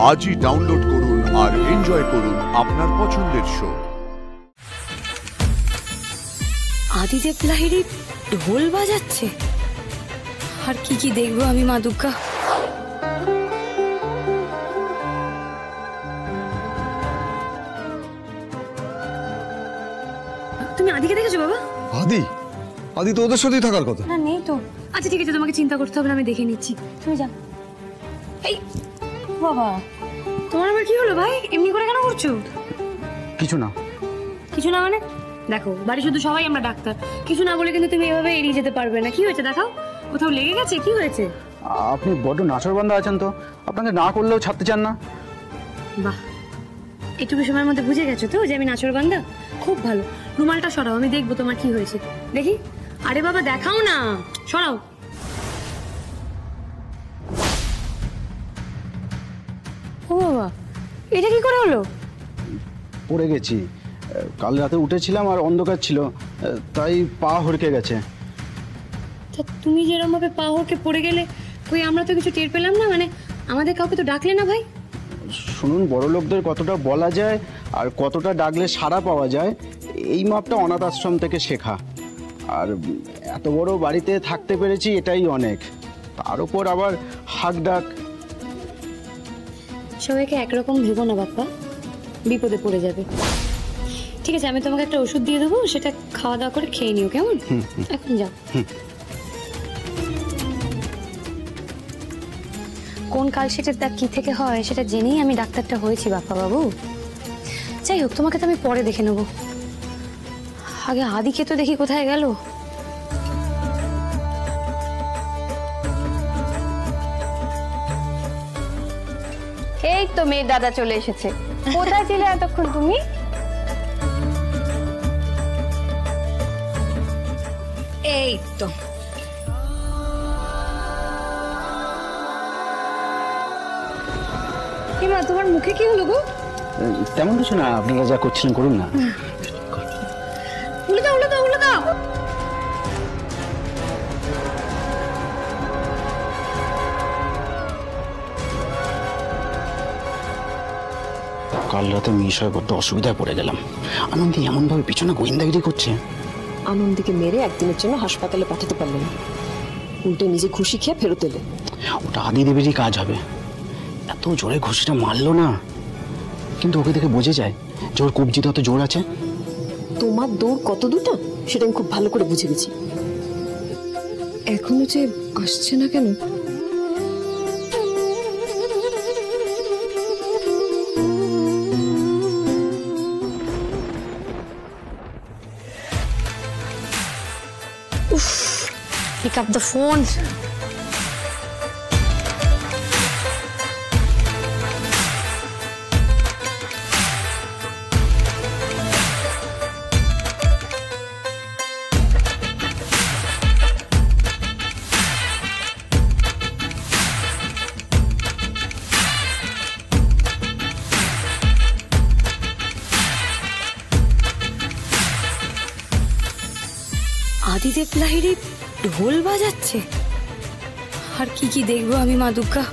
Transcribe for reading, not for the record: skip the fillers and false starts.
আজই ডাউনলোড করুন আর এনজয় করুন আপনার পছন্দের শো। আদিদেব লাহিড়ী ঢোল বাজাচ্ছে, আর কি কি দেখবো আমি মা দুর্গা। তুমি আদিকে দেখেছো বাবা? আদি তো ওদের সাথেই থাকার কথা। না নেই তো। আচ্ছা ঠিক আছে, তোমাকে চিন্তা করতে হবে না, আমি দেখে নিচ্ছি, তুমি যাও। এই বাবা, তোমার আবার কি হলো ভাই? এমনি করে কেন করছো? কিছু না। কিছু না মানে? দেখো বাড়ি শুধু সবাই আমরা ডাক্তার, কিছু না বলে কিন্তু তুমি এভাবে এড়িয়ে যেতে পারবে না। কি হয়েছে দেখাও, কোথাও লেগে গেছে? কি হয়েছে? আপনি বড্ড নাছোড়বান্দা আছেন তো, আপনাকে না করলেও ছাড়তে চান না। বাহ, একটু সময়ের মধ্যে বুঝে গেছো তো যে আমি নাছোড়বান্দা? খুব ভালো। রুমালটা সরাও, আমি দেখবো তোমার কি হয়েছে। দেখি। আরে বাবা দেখাও না, সরাও। ও বাবা, এটা কি করে হলো? পড়ে গেছি, কাল রাতে উঠেছিলাম আর অন্ধকার ছিল, তাই পা হড়কে গেছে। তা তুমি যেরকম ভাবে পা হড়কে পড়ে গেলে, কই আমরা তো কিছু টের পেলাম না, মানে আমাদের কাউকে তো ডাকলে না ভাই? শুনুন, বড় লোকদের কতটা বলা যায় আর কতটা ডাকলে সাড়া পাওয়া যায়, এই মাপটা অনাথ আশ্রম থেকে শেখা। আর এত বড় বাড়িতে থাকতে পেরেছি, এটাই অনেক। তার উপর আবার হাক ডাক। সবাইকে একরকম ভেবো না বাপ্পা, বিপদে পড়ে যাবে। ঠিক আছে, আমি তোমাকে একটা ওষুধ দিয়ে দেবো, সেটা খাওয়া দাওয়া করে খেয়ে নিও, কেমন? এখন যাও। কোন কালশিটের দাগ কি থেকে হয় সেটা জেনেই আমি ডাক্তারটা হয়েছি বাপ্পা বাবু। যাই হোক, তোমাকে তো আমি পরে দেখে নেবো। আগে আদিকে তো দেখি কোথায় গেল। এই তো মেয়ের দাদা চলে এসেছে। কোথায় ছিলে এতক্ষণ তুমি? এই তো। মা, তোমার মুখে কি হলো গো? তেমন কিছু না, আপনারা যা করছিলেন করুন না। উল্টো দাও, উল্টো দাও, উল্টো দাও। কাল রাতে মিশয় বড্ড অসুবিধায় পড়ে গেলাম। আনন্দী এমনভাবে পিছনে গোয়েন্দাগিরি করছে। আনন্দীকে মেরে একদিনের জন্য হাসপাতালে পাঠাতে পারলেন, উল্টে নিজে খুশি খেয়ে ফেরত এলে। ওটা আদিদেবেরই কাজ হবে। এত জোরে ঘুষিটা মারলো না, কিন্তু ওকে দেখে বোঝা যায় যে ওর কবজিতে অত জোর আছে। তোমার দৌড় কত দুটা সেটা আমি খুব ভালো করে বুঝে গেছি। এখনো যে আসছে না কেন? Pick up the phone. আদিদেব Lahiri ঢোল বাজাচ্ছে, আর কি কি দেখবো আমি মা দুর্গা।